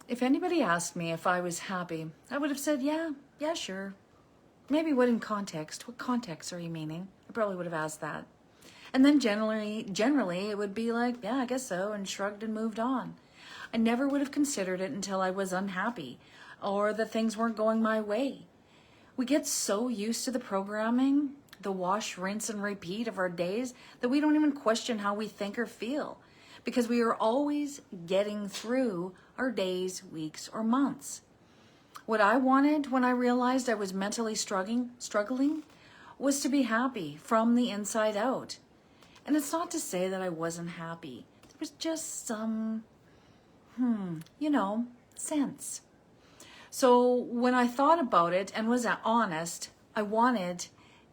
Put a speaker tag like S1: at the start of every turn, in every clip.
S1: If anybody asked me if I was happy, I would have said, yeah, sure. Maybe what in context? What context are you meaning? I probably would have asked that. And then generally it would be like, yeah, I guess so, and shrugged and moved on. I never would have considered it until I was unhappy or that things weren't going my way. We get so used to the programming, the wash, rinse, and repeat of our days that we don't even question how we think or feel because we are always getting through our days, weeks, or months. What I wanted when I realized I was mentally struggling was to be happy from the inside out. And it's not to say that I wasn't happy. There was just some, sense. So when I thought about it and was honest, I wanted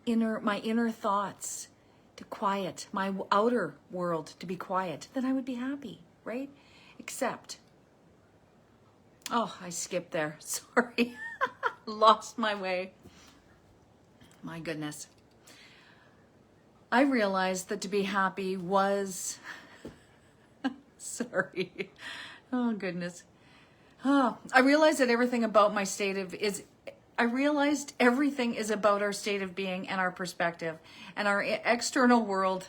S1: my inner thoughts to quiet, my outer world to be quiet. Then I would be happy, right? Except, I skipped there. Sorry. Lost my way. My goodness. I realized that to be happy was, sorry. Oh, goodness. I realized that everything about my state of I realized everything is about our state of being and our perspective, and our external world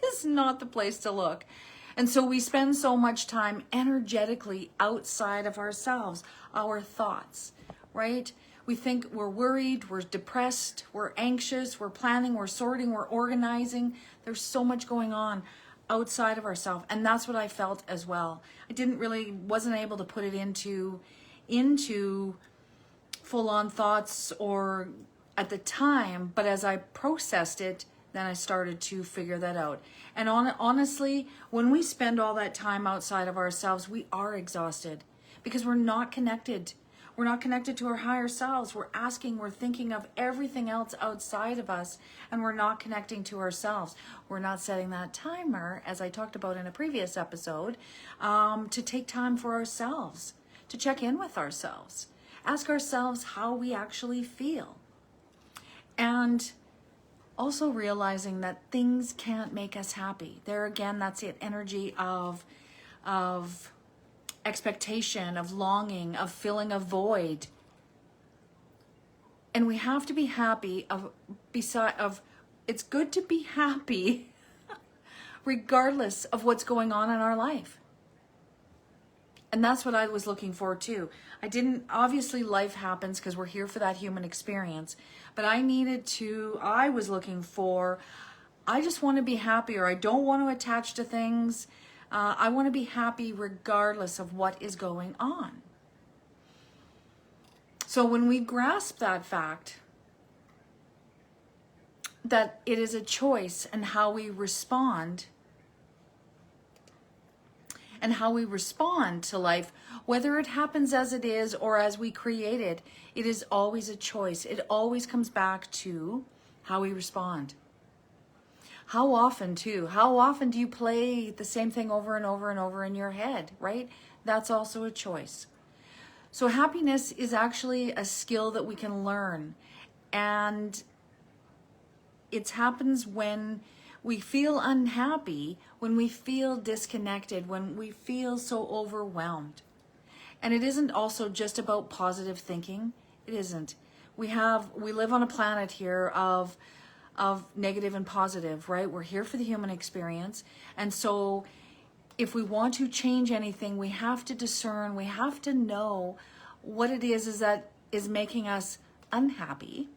S1: is not the place to look. And so we spend so much time energetically outside of ourselves, our thoughts, right? We think we're worried, we're depressed, we're anxious, we're planning, we're sorting, we're organizing. There's so much going on outside of ourselves, and that's what I felt as well. I wasn't able to put it into full-on thoughts or at the time, but as I processed it, then I started to figure that out. And honestly, when we spend all that time outside of ourselves, we are exhausted because we're not connected. We're not connected to our higher selves. We're thinking of everything else outside of us, and we're not connecting to ourselves. We're not setting that timer, as I talked about in a previous episode, to take time for ourselves, to check in with ourselves, ask ourselves how we actually feel. And also realizing that things can't make us happy. There again, that's the energy of expectation, of longing, of filling a void. And we have to be happy it's good to be happy regardless of what's going on in our life. And that's what I was looking for too. Obviously life happens because we're here for that human experience, but I was looking for, I just want to be happy, or I don't want to attach to things. I want to be happy regardless of what is going on. So when we grasp that fact, that it is a choice and how we respond to life, whether it happens as it is or as we create it, it is always a choice. It always comes back to how we respond. How often do you play the same thing over and over and over in your head, right? That's also a choice. So happiness is actually a skill that we can learn. And it happens when we feel unhappy, when we feel disconnected, when we feel so overwhelmed. And it isn't also just about positive thinking. It isn't. We live on a planet here of negative and positive, right? We're here for the human experience. And so if we want to change anything, we have to discern, we have to know what it is that is making us unhappy.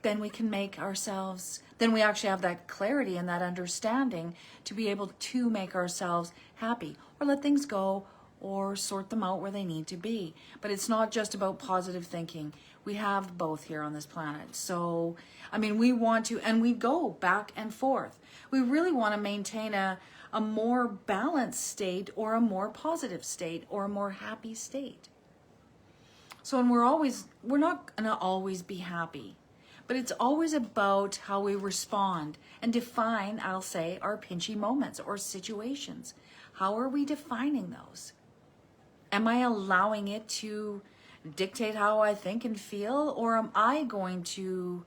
S1: Then we actually have that clarity and that understanding to be able to make ourselves happy, or let things go, or sort them out where they need to be. But it's not just about positive thinking. We have both here on this planet. So, we want to, and we go back and forth. We really want to maintain a more balanced state, or a more positive state, or a more happy state. So, and we're not going to always be happy. But it's always about how we respond and define, I'll say, our pinchy moments or situations. How are we defining those? Am I allowing it to dictate how I think and feel? Or am I going to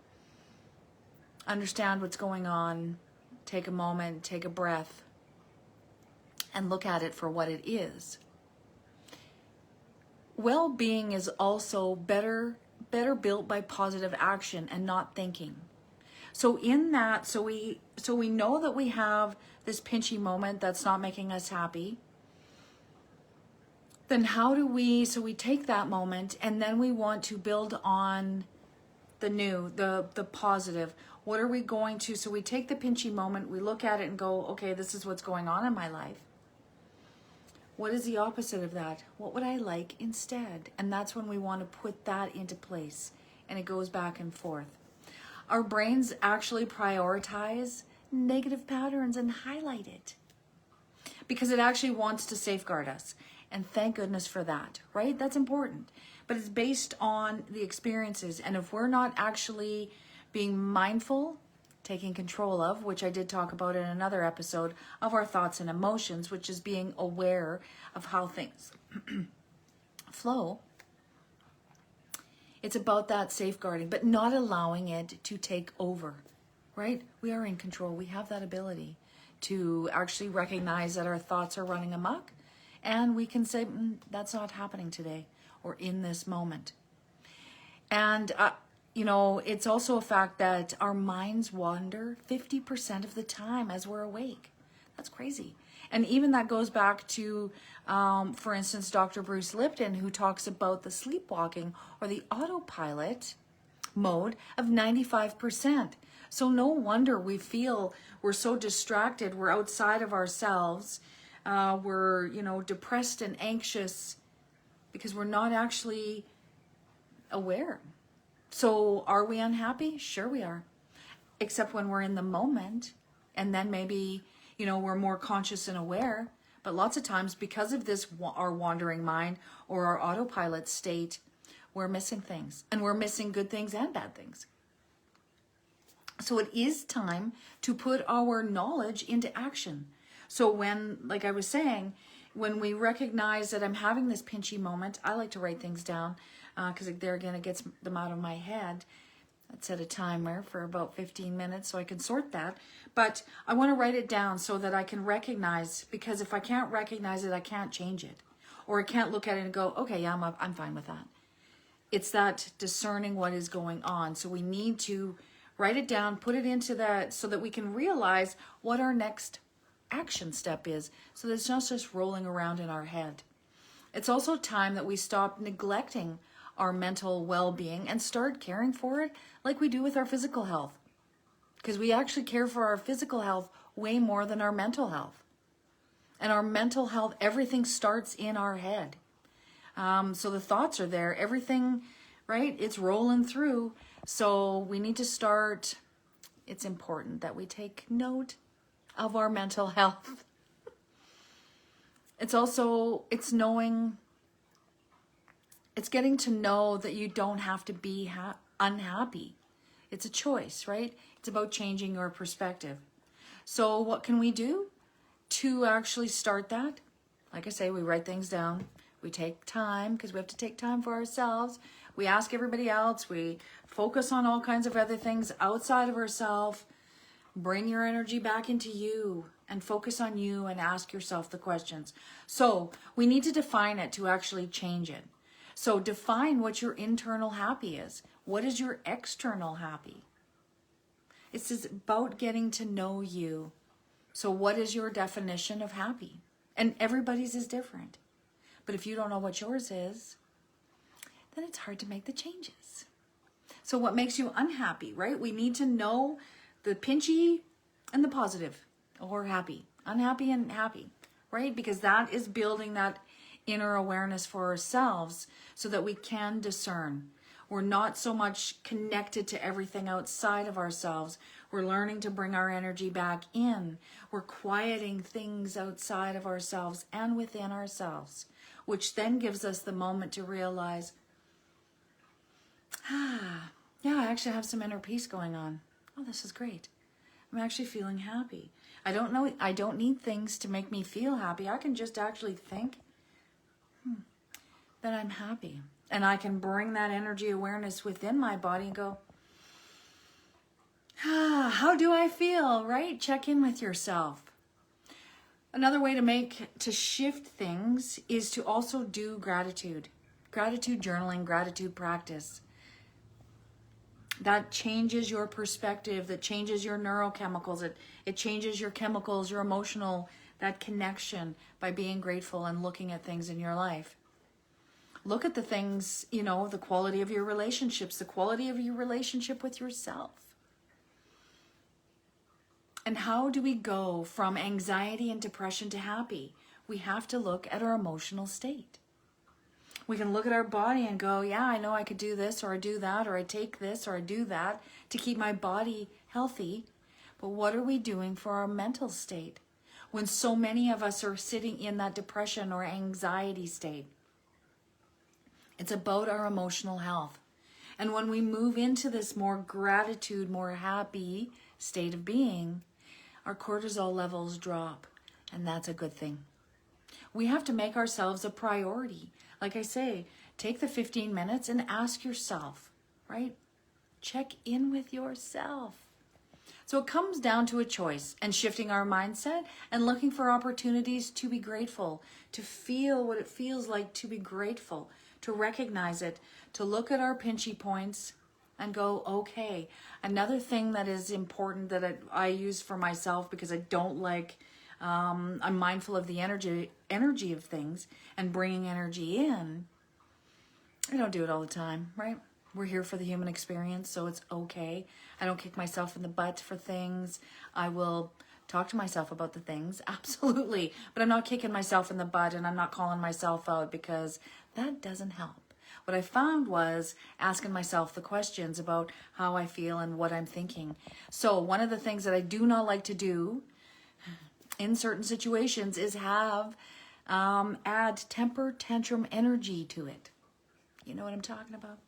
S1: understand what's going on, take a moment, take a breath, and look at it for what it is? Well-being is also better built by positive action and not thinking. So in that, so we know that we have this pinchy moment that's not making us happy. Then how do we, so we take that moment and then we want to build on the new, the positive. What are we going to, so we take the pinchy moment, we look at it and go, okay, this is what's going on in my life. What is the opposite of that? What would I like instead? And that's when we want to put that into place, and it goes back and forth. Our brains actually prioritize negative patterns and highlight it because it actually wants to safeguard us. And thank goodness for that, right? That's important. But it's based on the experiences. And if we're not actually being mindful, taking control of, which I did talk about in another episode, of our thoughts and emotions, which is being aware of how things flow. It's about that safeguarding, but not allowing it to take over, right? We are in control. We have that ability to actually recognize that our thoughts are running amok, and we can say, that's not happening today or in this moment. And, you know, it's also a fact that our minds wander 50% of the time as we're awake. That's crazy. And even that goes back to, for instance, Dr. Bruce Lipton, who talks about the sleepwalking or the autopilot mode of 95%. So no wonder we feel we're so distracted, we're outside of ourselves, we're, you know, depressed and anxious because we're not actually aware. So are we unhappy? Sure we are. Except when we're in the moment, and then maybe, you know, we're more conscious and aware. But lots of times, because of this, our wandering mind or our autopilot state, we're missing things. And we're missing good things and bad things. So it is time to put our knowledge into action. So when, like I was saying, when we recognize that I'm having this pinchy moment, I like to write things down because there again, it gets them out of my head. I'd set a timer for about 15 minutes so I can sort that. But I want to write it down so that I can recognize, because if I can't recognize it, I can't change it. Or I can't look at it and go, okay, yeah, I'm fine with that. It's that discerning what is going on. So we need to write it down, put it into that so that we can realize what our next action step is, so that it's not just rolling around in our head. It's also time that we stop neglecting our mental well-being and start caring for it like we do with our physical health. Because we actually care for our physical health way more than our mental health. And our mental health, everything starts in our head. So the thoughts are there, everything, right? It's rolling through. So we need to start, it's important that we take note of our mental health. It's also, it's knowing, it's getting to know that you don't have to be unhappy. It's a choice, right? It's about changing your perspective. So what can we do to actually start that? Like I say, we write things down. We take time, because we have to take time for ourselves. We ask everybody else. We focus on all kinds of other things outside of ourselves. Bring your energy back into you and focus on you and ask yourself the questions. So we need to define it to actually change it. So define what your internal happy is. What is your external happy? It's just about getting to know you. So what is your definition of happy? And everybody's is different. But if you don't know what yours is, then it's hard to make the changes. So what makes you unhappy, right? We need to know the pinchy and the positive, or happy, unhappy and happy, right? Because that is building that inner awareness for ourselves so that we can discern. We're not so much connected to everything outside of ourselves. We're learning to bring our energy back in. We're quieting things outside of ourselves and within ourselves, which then gives us the moment to realize, yeah, I actually have some inner peace going on. Oh, this is great. I'm actually feeling happy. I don't need things to make me feel happy. I can just actually think that I'm happy. And I can bring that energy awareness within my body and go, how do I feel, right? Check in with yourself. Another way to shift things is to also do gratitude. Gratitude journaling, gratitude practice. That changes your perspective, that changes your neurochemicals, it changes your chemicals, your emotional, that connection by being grateful and looking at things in your life. Look at the things, you know, the quality of your relationships, the quality of your relationship with yourself. And how do we go from anxiety and depression to happy? We have to look at our emotional state. We can look at our body and go, yeah, I know I could do this, or I do that, or I take this, or I do that to keep my body healthy. But what are we doing for our mental state when so many of us are sitting in that depression or anxiety state? It's about our emotional health. And when we move into this more gratitude, more happy state of being, our cortisol levels drop, and that's a good thing. We have to make ourselves a priority. Like I say, take the 15 minutes and ask yourself, right? Check in with yourself. So it comes down to a choice and shifting our mindset and looking for opportunities to be grateful, to feel what it feels like to be grateful, to recognize it, to look at our pinchy points and go, okay. Another thing that is important that I use for myself, because I don't like, I'm mindful of the energy of things and bringing energy in. I don't do it all the time, right? We're here for the human experience, so it's okay. I don't kick myself in the butt for things. I will talk to myself about the things, absolutely. But I'm not kicking myself in the butt and I'm not calling myself out, because that doesn't help. What I found was asking myself the questions about how I feel and what I'm thinking. So one of the things that I do not like to do in certain situations is have add temper tantrum energy to it. You know what I'm talking about?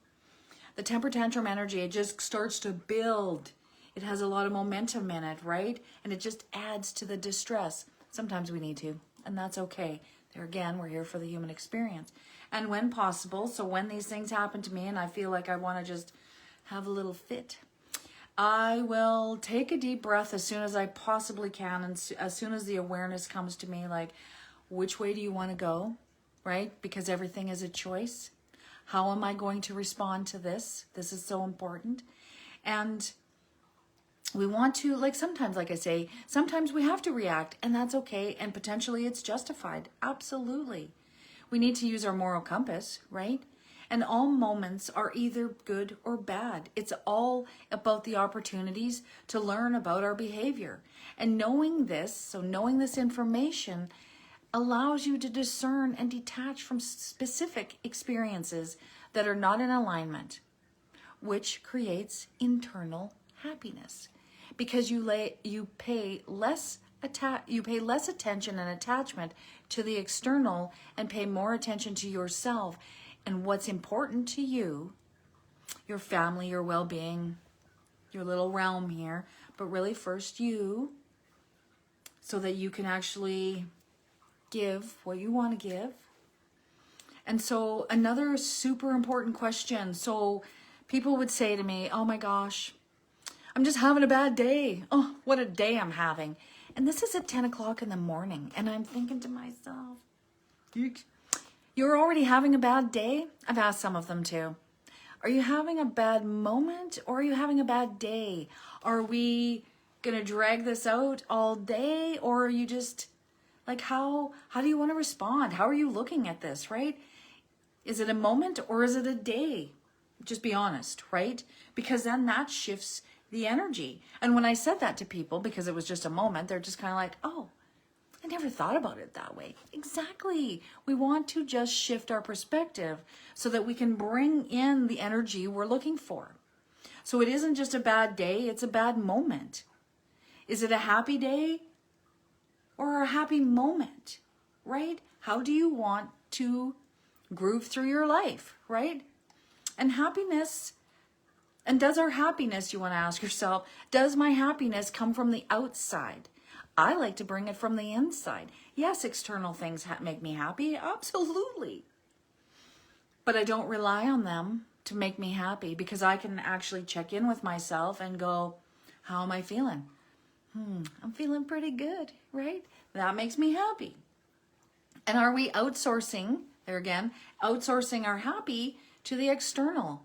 S1: The temper tantrum energy, it just starts to build. It has a lot of momentum in it, right? And it just adds to the distress. Sometimes we need to, and that's okay. There again, we're here for the human experience. And when possible, so when these things happen to me and I feel like I want to just have a little fit, I will take a deep breath as soon as I possibly can, and as soon as the awareness comes to me, like, which way do you want to go, right? Because everything is a choice. How am I going to respond to this? This is so important. And we want to, like sometimes, like I say, sometimes we have to react, and that's okay, and potentially it's justified. Absolutely. We need to use our moral compass, right? And all moments are either good or bad. It's all about the opportunities to learn about our behavior. And knowing this, so knowing this information allows you to discern and detach from specific experiences that are not in alignment, which creates internal happiness. Because you pay less attention and attachment to the external and pay more attention to yourself and what's important to you, your family, your well-being, your little realm here, but really first you, so that you can actually give what you want to give. And so another super important question. So people would say to me, oh my gosh, I'm just having a bad day. Oh, what a day I'm having. And this is at 10 o'clock in the morning. And I'm thinking to myself, you're already having a bad day? I've asked some of them too. Are you having a bad moment, or are you having a bad day? Are we going to drag this out all day, or are you just like, how do you want to respond? How are you looking at this, right? Is it a moment or is it a day? Just be honest, right? Because then that shifts the energy. And when I said that to people, because it was just a moment, they're just kind of like, oh, I never thought about it that way. Exactly. We want to just shift our perspective so that we can bring in the energy we're looking for. So it isn't just a bad day, it's a bad moment. Is it a happy day or a happy moment, right? How do you want to groove through your life, right? And happiness, and does our happiness, you want to ask yourself, does my happiness come from the outside? I like to bring it from the inside. Yes, external things make me happy, absolutely. But I don't rely on them to make me happy, because I can actually check in with myself and go, how am I feeling? I'm feeling pretty good, right? That makes me happy. And are we outsourcing There again, outsourcing our happy to the external.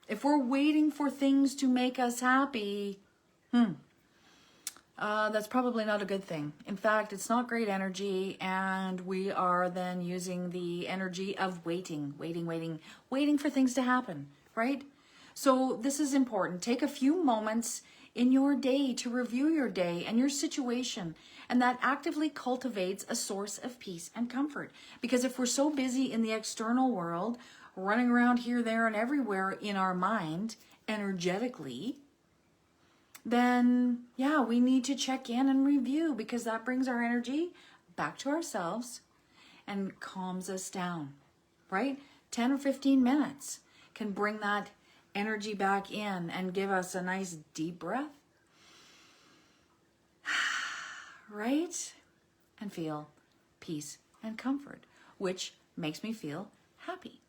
S1: If we're waiting for things to make us happy, that's probably not a good thing. In fact, it's not great energy, and we are then using the energy of waiting for things to happen, right? So this is important. Take a few moments in your day to review your day and your situation, and that actively cultivates a source of peace and comfort. Because if we're so busy in the external world, running around here, there, and everywhere in our mind, energetically, then yeah, we need to check in and review, because that brings our energy back to ourselves and calms us down, right? 10 or 15 minutes can bring that energy back in and give us a nice deep breath, right? And feel peace and comfort, which makes me feel happy.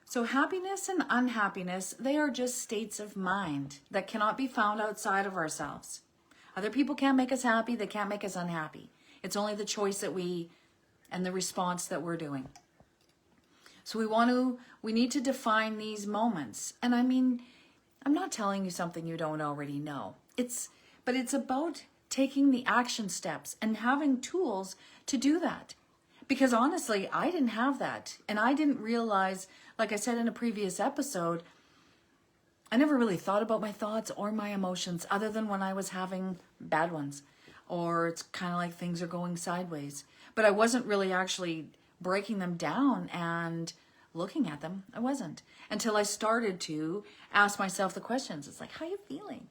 S1: So happiness and unhappiness, they are just states of mind that cannot be found outside of ourselves. Other people can't make us happy, they can't make us unhappy. It's only the choice that and the response that we're doing. So we need to define these moments. And I mean, I'm not telling you something you don't already know. But it's about taking the action steps and having tools to do that. Because honestly, I didn't have that. And I didn't realize, like I said in a previous episode, I never really thought about my thoughts or my emotions other than when I was having bad ones. Or it's kind of like things are going sideways. But I wasn't really actually breaking them down and looking at them. I wasn't. Until I started to ask myself the questions. It's like, how are you feeling?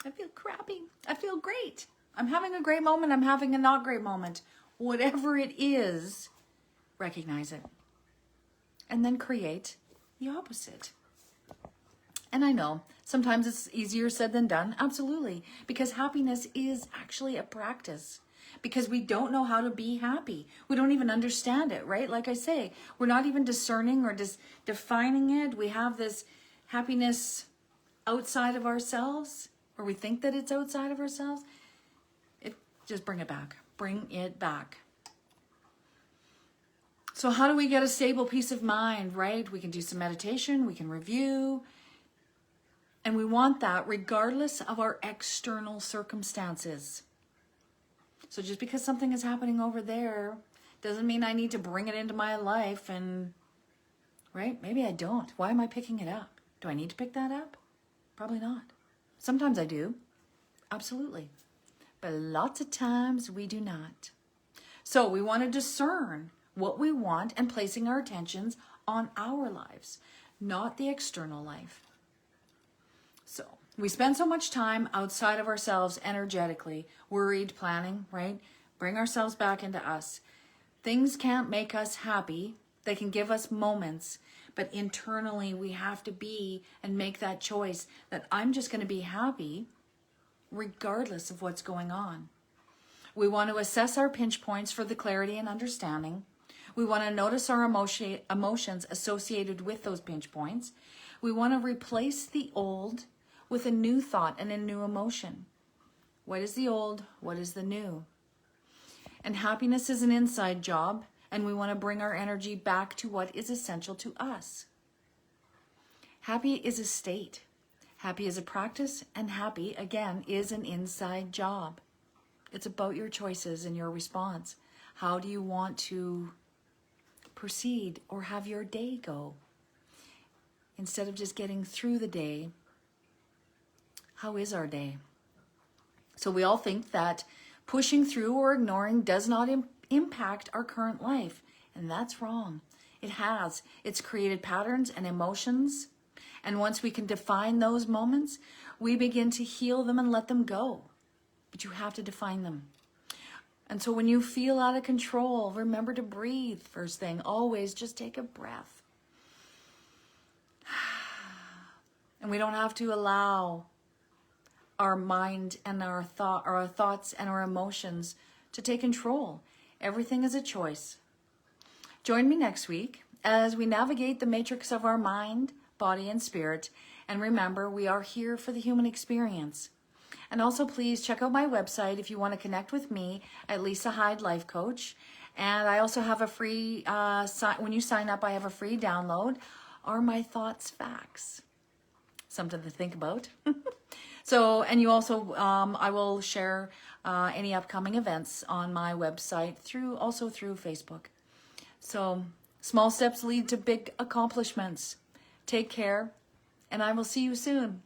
S1: I feel crappy. I feel great. I'm having a great moment. I'm having a not great moment. Whatever it is, recognize it. And then create the opposite. And I know sometimes it's easier said than done. Absolutely. Because happiness is actually a practice. Because we don't know how to be happy. We don't even understand it, right? Like I say, we're not even discerning or just defining it. We have this happiness outside of ourselves, or we think that it's outside of ourselves. Just bring it back. Bring it back. So how do we get a stable peace of mind, right? We can do some meditation, we can review, and we want that regardless of our external circumstances. So just because something is happening over there doesn't mean I need to bring it into my life and, right? Maybe I don't. Why am I picking it up? Do I need to pick that up? Probably not. Sometimes I do. Absolutely. But lots of times we do not. So we want to discern what we want and placing our attentions on our lives, not the external life. So we spend so much time outside of ourselves energetically, worried, planning, right? Bring ourselves back into us. Things can't make us happy. They can give us moments, but internally we have to be and make that choice that I'm just going to be happy regardless of what's going on. We want to assess our pinch points for the clarity and understanding. We want to notice our emotions associated with those pinch points. We want to replace the old with a new thought and a new emotion. What is the old? What is the new? And happiness is an inside job, and we want to bring our energy back to what is essential to us. Happy is a state. Happy is a practice, and happy, again, is an inside job. It's about your choices and your response. How do you want to proceed or have your day go? Instead of just getting through the day, how is our day? So we all think that pushing through or ignoring does not impact our current life, and that's wrong. It has. It's created patterns and emotions, and once we can define those moments, we begin to heal them and let them go. But you have to define them. And so when you feel out of control, remember to breathe first thing. Always just take a breath. And we don't have to allow our mind and our thoughts and our emotions to take control. Everything is a choice. Join me next week as we navigate the matrix of our mind, body, and spirit. And remember, we are here for the human experience. And also, please check out my website if you want to connect with me at Lisa Hyde Life Coach. And I also have a free, when you sign up, I have a free download, Are My Thoughts Facts? Something to think about. So, and you also, I will share any upcoming events on my website also through Facebook. So, small steps lead to big accomplishments. Take care, and I will see you soon.